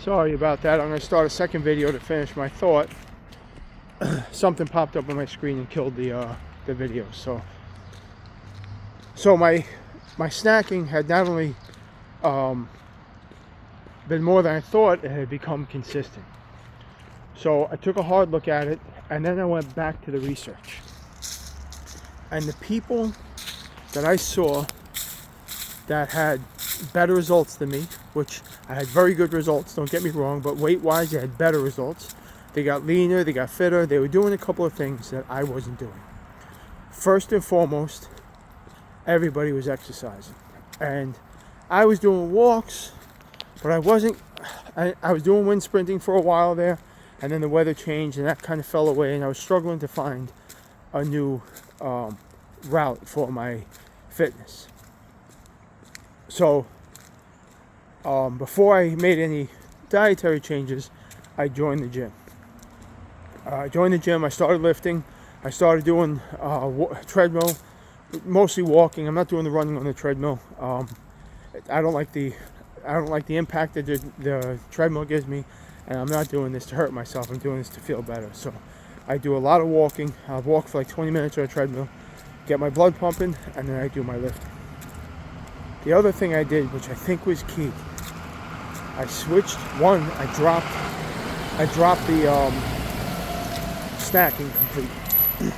Sorry about that. I'm going to start a second video to finish my thought. Something popped up on my screen and killed the video. So my snacking had not only been more than I thought, it had become consistent. So I took a hard look at it, and then I went back to the research. And the people that I saw that had better results than me, which I had very good results, don't get me wrong, but weight-wise, they had better results. They got leaner, they got fitter, they were doing a couple of things that I wasn't doing. First and foremost, everybody was exercising. And I was doing walks, but I wasn't, I was doing wind sprinting for a while there, and then the weather changed and that kind of fell away, and I was struggling to find a new route for my fitness. So before I made any dietary changes, I joined the gym. I started lifting, I started doing treadmill, mostly walking. I'm not doing the running on the treadmill. I don't like the impact that the treadmill gives me, and I'm not doing this to hurt myself. I'm doing this to feel better. So I do a lot of walking. I'll walk for like 20 minutes on a treadmill, get my blood pumping, and then I do my lifting. The other thing I did, which I think was key, I switched. One, I dropped the snacking completely.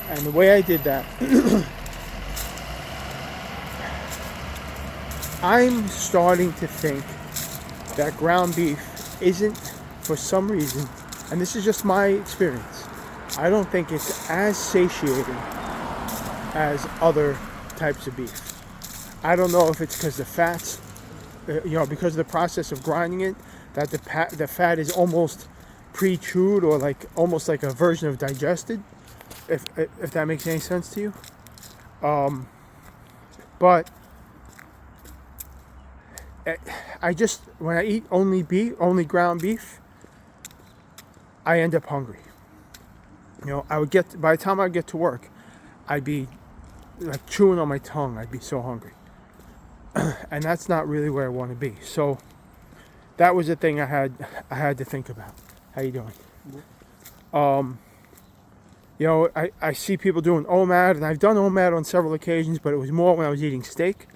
And the way I did that, I'm starting to think that ground beef isn't, for some reason, and this is just my experience, I don't think it's as satiating as other types of beef. I don't know if it's because the fats, because of the process of grinding it, that the fat is almost pre-chewed, or like almost like a version of digested, if that makes any sense to you. But when I eat only ground beef, I end up hungry. By the time I get to work, I'd be like chewing on my tongue. I'd be so hungry. And that's not really where I want to be. So that was the thing I had to think about. How you doing? I see people doing OMAD, and I've done OMAD on several occasions, but it was more when I was eating steak.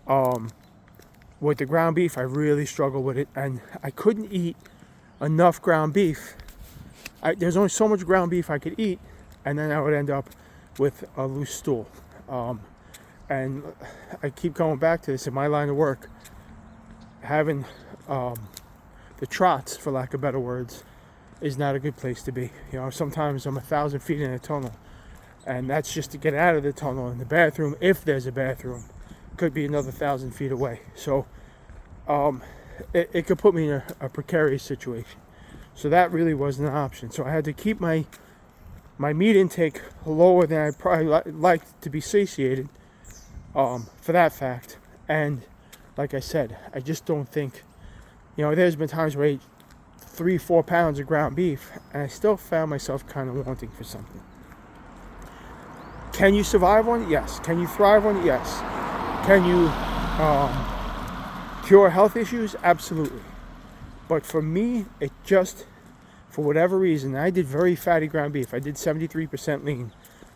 With the ground beef, I really struggled with it, and I couldn't eat enough ground beef. There's only so much ground beef I could eat, and then I would end up with a loose stool. And I keep going back to this in my line of work. Having the trots, for lack of better words, is not a good place to be. Sometimes I'm 1,000 feet in a tunnel, and that's just to get out of the tunnel. And the bathroom, if there's a bathroom, could be another 1,000 feet away. So it could put me in a precarious situation. So that really wasn't an option. So I had to keep my meat intake lower than I probably like to be satiated, for that fact. And like I said, I just don't think, there's been times where I ate 3-4 pounds of ground beef, and I still found myself kind of wanting for something. Can you survive on it? Yes. Can you thrive on it? Yes. Can you cure health issues? Absolutely. But for me, it just, for whatever reason, I did very fatty ground beef. I did 73% lean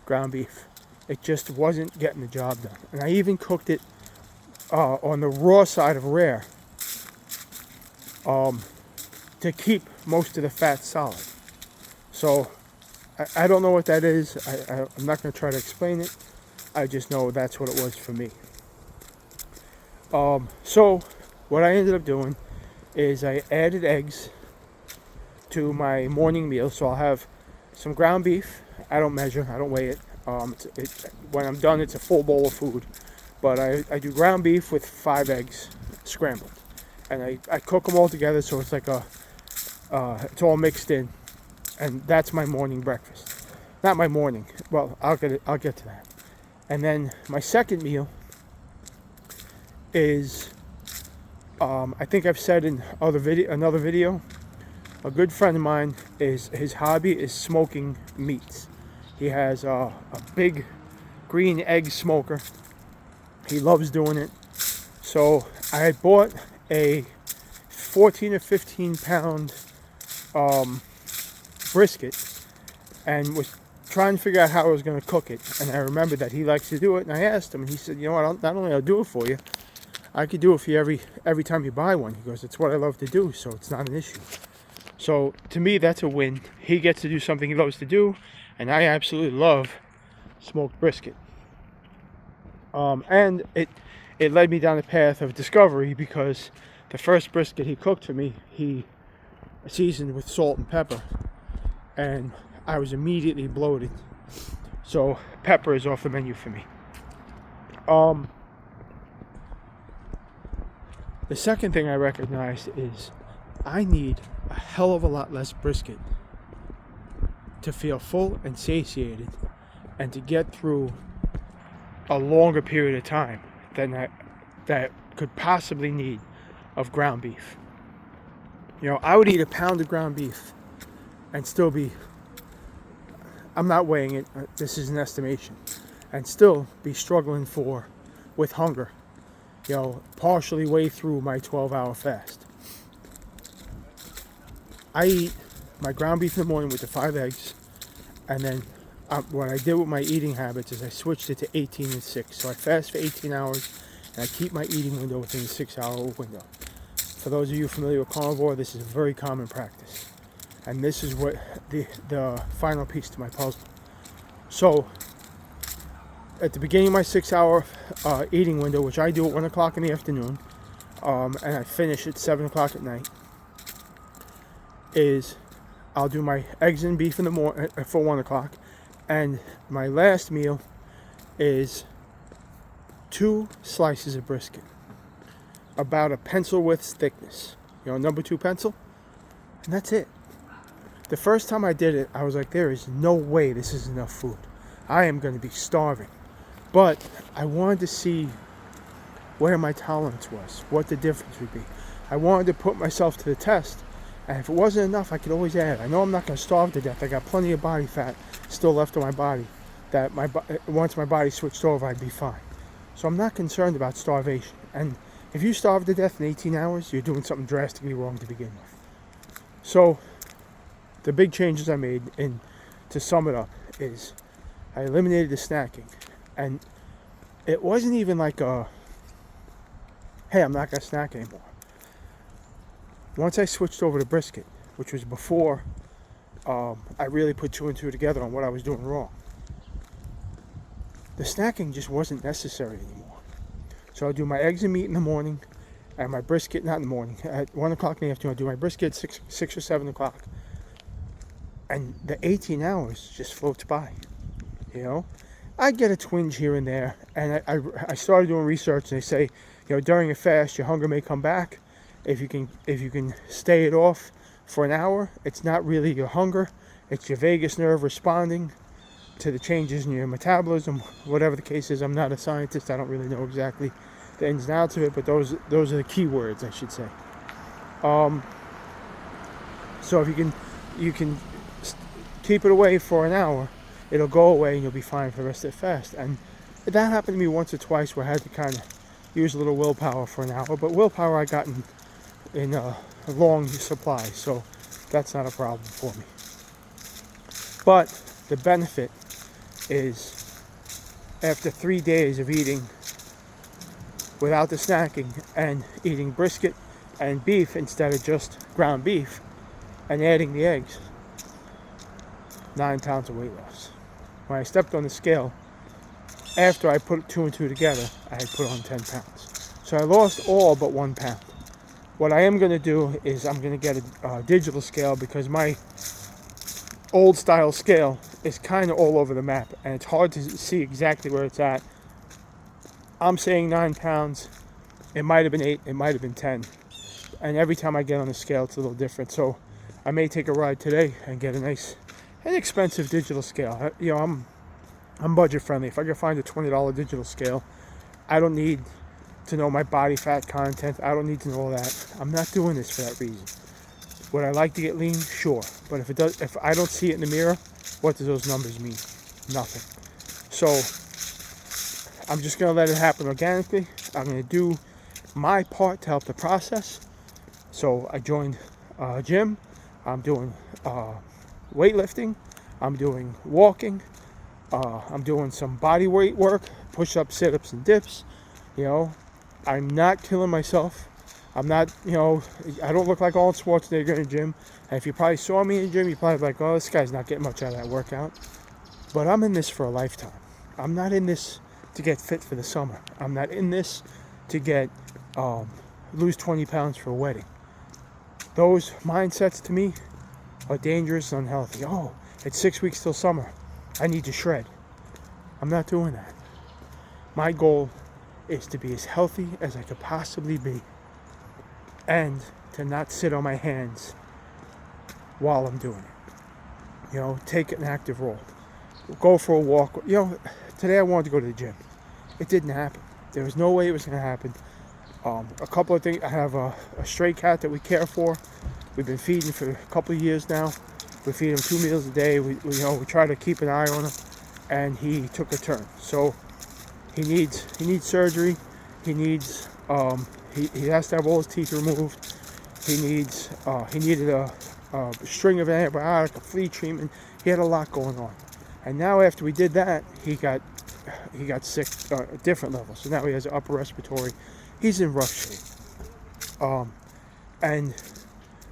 ground beef. It just wasn't getting the job done. And I even cooked it on the raw side of rare, to keep most of the fat solid. So I don't know what that is. I'm not going to try to explain it. I just know that's what it was for me. So what I ended up doing is I added eggs to my morning meal. So I'll have some ground beef. I don't measure. I don't weigh it. When I'm done, it's a full bowl of food. But I do ground beef with 5 eggs scrambled. And I cook them all together, so it's like it's all mixed in. And that's my morning breakfast. Not my morning. Well, I'll get to that. And then my second meal is, I think I've said in another video, a good friend of mine, his hobby is smoking meats. He has a big green egg smoker. He loves doing it. So I bought a 14 or 15 pound brisket and was trying to figure out how I was going to cook it. And I remembered that he likes to do it, and I asked him, and he said, you know what, not only I'll do it for you, I could do it for you every time you buy one. He goes, it's what I love to do, so it's not an issue. So to me, that's a win. He gets to do something he loves to do, and I absolutely love smoked brisket. And it led me down the path of discovery, because the first brisket he cooked for me, he seasoned with salt and pepper, and I was immediately bloated. So pepper is off the menu for me. The second thing I recognized is I need a hell of a lot less brisket to feel full and satiated and to get through a longer period of time than that could possibly need of ground beef. You know, I would eat a pound of ground beef and still be, I'm not weighing it, this is an estimation, and still be struggling with hunger, you know, partially way through my 12-hour fast. I eat my ground beef in the morning with the 5 eggs, and then what I did with my eating habits is I switched it to 18 and 6. So I fast for 18 hours, and I keep my eating window within the 6-hour window. For those of you familiar with carnivore, this is a very common practice. And this is what the final piece to my puzzle. So, at the beginning of my 6-hour eating window, which I do at 1 o'clock in the afternoon, and I finish at 7 o'clock at night, is I'll do my eggs and beef in the morning for 1 o'clock, and my last meal is 2 slices of brisket, about a pencil width thickness, you know, number 2 pencil, and that's it. The first time I did it, I was like, there is no way this is enough food. I am going to be starving. But I wanted to see where my tolerance was, what the difference would be. I wanted to put myself to the test, and if it wasn't enough, I could always add. I know I'm not going to starve to death. I got plenty of body fat still left on my body, that once my body switched over, I'd be fine. So I'm not concerned about starvation. And if you starve to death in 18 hours, you're doing something drastically wrong to begin with. So the big changes I made, to sum it up, is I eliminated the snacking. And it wasn't even like hey, I'm not going to snack anymore. Once I switched over to brisket, which was before I really put 2 and 2 together on what I was doing wrong, the snacking just wasn't necessary anymore. So I'll do my eggs and meat in the morning, and my brisket, not in the morning, at 1 o'clock in the afternoon. I'll do my brisket at 6 or 7 o'clock. And the 18 hours just floats by, you know. I get a twinge here and there, and I started doing research, and they say, you know, during a fast, your hunger may come back. If you can stay it off for an hour, it's not really your hunger, it's your vagus nerve responding to the changes in your metabolism, whatever the case is. I'm not a scientist, I don't really know exactly the ins and outs of it, but those are the key words, I should say. So if you can keep it away for an hour, it'll go away and you'll be fine for the rest of the fast. And that happened to me once or twice where I had to kind of use a little willpower for an hour, but willpower I got in a long supply, so that's not a problem for me. But the benefit is, after 3 days of eating without the snacking and eating brisket and beef instead of just ground beef and adding the eggs, 9 pounds of weight loss. When I stepped on the scale, after I put 2 and 2 together, I had put on 10 pounds. So I lost all but 1 pound. What I am going to do is I'm going to get a digital scale, because my old style scale is kind of all over the map and it's hard to see exactly where it's at. I'm saying 9 pounds. It might have been 8, it might have been 10. And every time I get on the scale, it's a little different. So I may take a ride today and get a nice, inexpensive digital scale. You know, I'm budget friendly. If I can find a $20 digital scale, I don't need to know my body fat content. I don't need to know all that. I'm not doing this for that reason. Would I like to get lean? Sure. But if I don't see it in the mirror, what do those numbers mean? Nothing. So I'm just going to let it happen organically. I'm going to do my part to help the process. So I joined a gym. I'm doing weightlifting. I'm doing walking. I'm doing some body weight work, push-ups, sit-ups, and dips. I'm not killing myself. I'm not, I don't look like Arnold Schwarzenegger in the gym. And if you probably saw me in the gym, you're probably like, oh, this guy's not getting much out of that workout. But I'm in this for a lifetime. I'm not in this to get fit for the summer. I'm not in this to get lose 20 pounds for a wedding. Those mindsets to me are dangerous and unhealthy. Oh, it's 6 weeks till summer. I need to shred. I'm not doing that. My goal is to be as healthy as I could possibly be and to not sit on my hands while I'm doing it. Take an active role. Go for a walk. Today I wanted to go to the gym. It didn't happen. There was no way it was going to happen. A couple of things. I have a stray cat that we care for. We've been feeding for a couple of years now. We feed him 2 meals a day. We try to keep an eye on him, and he took a turn. So he needs surgery. He needs he has to have all his teeth removed. He needed a string of antibiotic, a flea treatment. He had a lot going on, and now after we did that, he got sick at a different level. So now he has an upper respiratory. He's in rough shape. And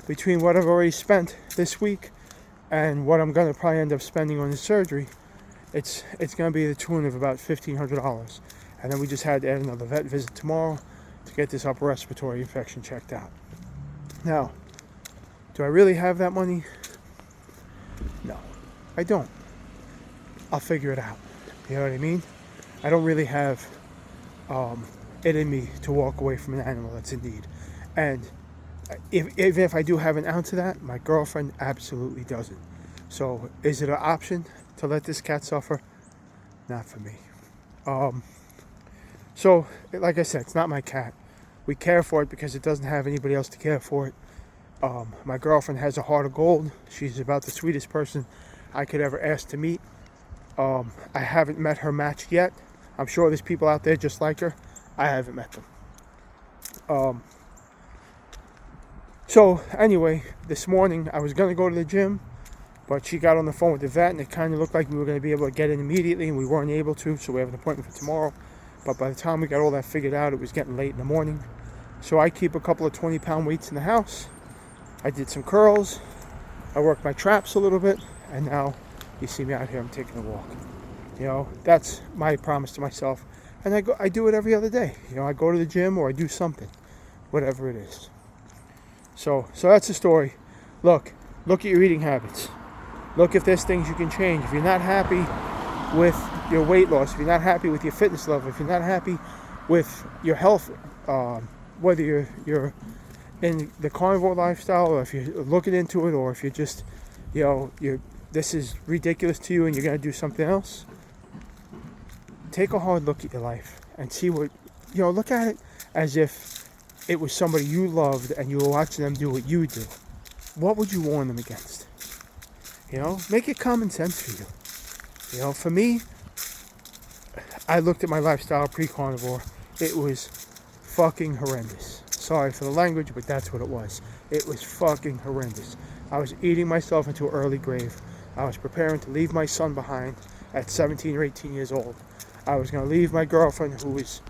between what I've already spent this week and what I'm going to probably end up spending on his surgery, it's going to be the tune of about $1,500. And then we just had to add another vet visit tomorrow to get this upper respiratory infection checked out. Now, do I really have that money? No, I don't. I'll figure it out. You know what I mean? I don't really have it in me to walk away from an animal that's in need. And even if I do have an ounce of that, my girlfriend absolutely doesn't. So is it an option to let this cat suffer? Not for me. So like I said, it's not my cat. We care for it because it doesn't have anybody else to care for it. My girlfriend has a heart of gold. She's about the sweetest person I could ever ask to meet. I haven't met her match yet. I'm sure there's people out there just like her. I haven't met them. So anyway, this morning I was going to go to the gym, but she got on the phone with the vet, and it kind of looked like we were going to be able to get in immediately, and we weren't able to, so we have an appointment for tomorrow. But by the time we got all that figured out, it was getting late in the morning. So I keep a couple of 20-pound weights in the house. I did some curls. I worked my traps a little bit, and now you see me out here, I'm taking a walk. That's my promise to myself. And I do it every other day. I go to the gym or I do something, whatever it is. So that's the story. Look at your eating habits. Look if there's things you can change. If you're not happy with your weight loss, if you're not happy with your fitness level, if you're not happy with your health, whether you're in the carnivore lifestyle, or if you're looking into it, or if you're just, this is ridiculous to you and you're going to do something else, take a hard look at your life and see what, look at it as if it was somebody you loved and you were watching them do what you do. What would you warn them against? Make it common sense for you. For me, I looked at my lifestyle pre-carnivore. It was fucking horrendous. Sorry for the language, but that's what it was. It was fucking horrendous. I was eating myself into an early grave. I was preparing to leave my son behind at 17 or 18 years old. I was going to leave my girlfriend, who is,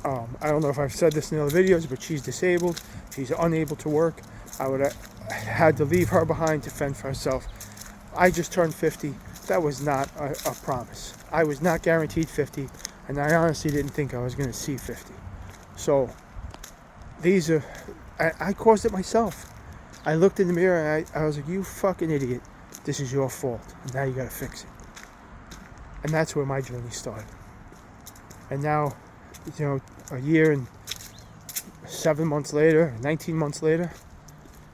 I don't know if I've said this in other videos, but she's disabled. She's unable to work. I would have had to leave her behind to fend for herself. I just turned 50. That was not a promise. I was not guaranteed 50, and I honestly didn't think I was going to see 50. So I caused it myself. I looked in the mirror and I was like, you fucking idiot. This is your fault. And now you got to fix it. And that's where my journey started. And now, a year and 7 months later, 19 months later,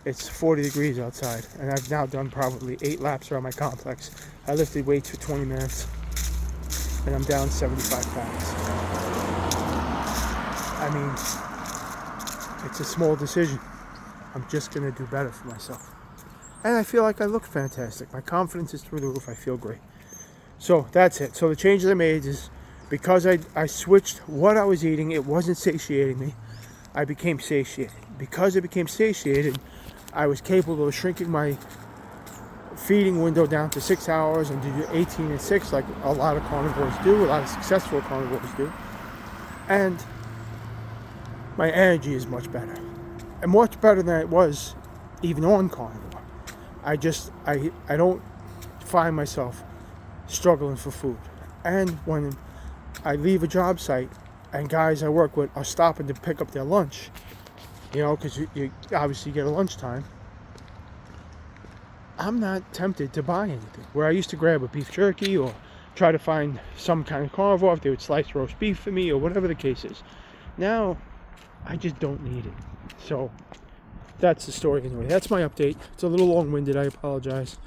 it's 40 degrees outside. And I've now done probably 8 laps around my complex. I lifted weights for 20 minutes. And I'm down 75 pounds. I mean, it's a small decision. I'm just going to do better for myself. And I feel like I look fantastic. My confidence is through the roof. I feel great. So that's it. So the changes I made is because I switched what I was eating. It wasn't satiating me. I became satiated. because it became satiated, I was capable of shrinking my feeding window down to 6 hours and do 18 and 6 like a lot of carnivores do, a lot of successful carnivores do. And my energy is much better. And much better than it was even on carnivore. I don't find myself struggling for food. And when I leave a job site and guys I work with are stopping to pick up their lunch, because you obviously get a lunchtime, I'm not tempted to buy anything. Where I used to grab a beef jerky or try to find some kind of carnivore, if they would slice roast beef for me or whatever the case is. Now, I just don't need it. So, that's the story anyway. That's my update. It's a little long-winded, I apologize.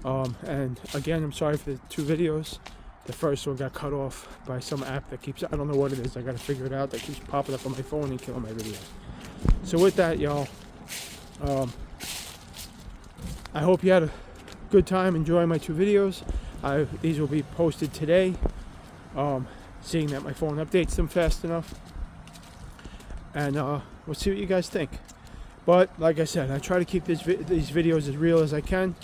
And again, I'm sorry for the 2 videos. The first one got cut off by some app that keeps, I don't know what it is, I gotta figure it out, that keeps popping up on my phone and killing my videos. So with that, y'all, I hope you had a good time enjoying my 2 videos. These will be posted today, seeing that my phone updates them fast enough. And we'll see what you guys think. But like I said, I try to keep these videos as real as I can.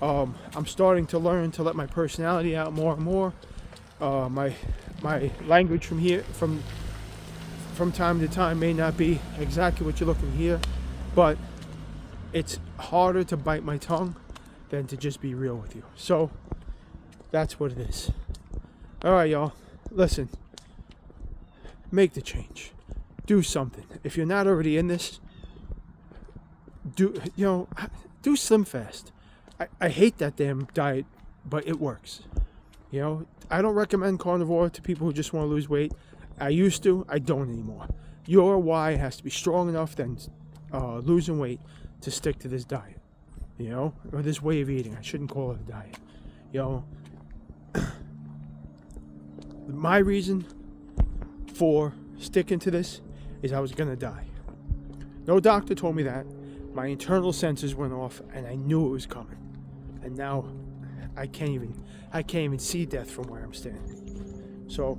I'm starting to learn to let my personality out more and more. My language from time to time may not be exactly what you're looking here, but it's harder to bite my tongue than to just be real with you. So that's what it is. All right, y'all. Listen, make the change. Do something. If you're not already in this, do Slim Fast. I hate that damn diet, but it works. I don't recommend carnivore to people who just want to lose weight. I used to. I don't anymore. Your why has to be strong enough than losing weight to stick to this diet, or this way of eating. I shouldn't call it a diet. My reason for sticking to this is I was gonna die. No doctor told me that. My internal senses went off, and I knew it was coming. And now, I can't even see death from where I'm standing. So,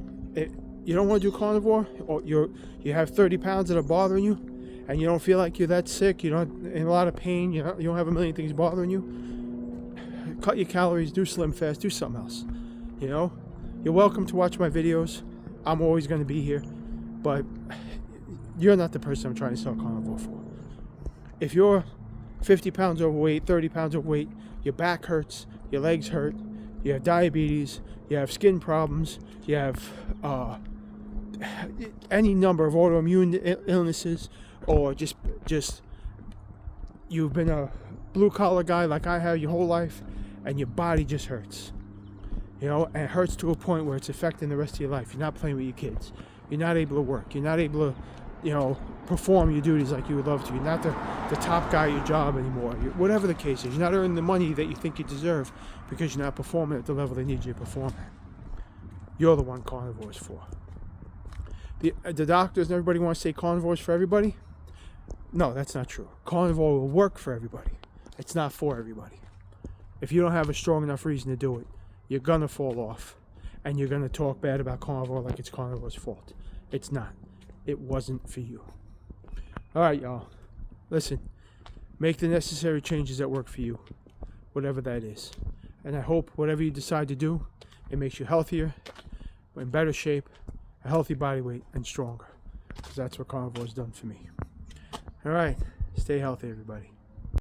you don't want to do carnivore, or you have 30 pounds that are bothering you, and you don't feel like you're that sick, you're not in a lot of pain, you don't have a million things bothering you, cut your calories, do Slim Fast, do something else. You're welcome to watch my videos. I'm always going to be here, but you're not the person I'm trying to sell carnivore for. If you're 50 pounds overweight, 30 pounds overweight, your back hurts, your legs hurt, you have diabetes, you have skin problems, you have any number of autoimmune illnesses, or just you've been a blue-collar guy like I have your whole life, and your body just hurts. And it hurts to a point where it's affecting the rest of your life. You're not playing with your kids. You're not able to work. You're not able to, perform your duties like you would love to. You're not the top guy at your job anymore. Whatever the case is, you're not earning the money that you think you deserve because you're not performing at the level they need you to perform at. You're the one carnivore is for. The doctors and everybody want to say carnivore is for everybody. No, that's not true. Carnivore will work for everybody. It's not for everybody. If you don't have a strong enough reason to do it, you're going to fall off. And you're going to talk bad about carnivore like it's carnivore's fault. It's not. It wasn't for you. All right, y'all. Listen, make the necessary changes that work for you, whatever that is. And I hope whatever you decide to do, it makes you healthier, in better shape, a healthy body weight, and stronger. Because that's what carnivore's done for me. All right. Stay healthy, everybody.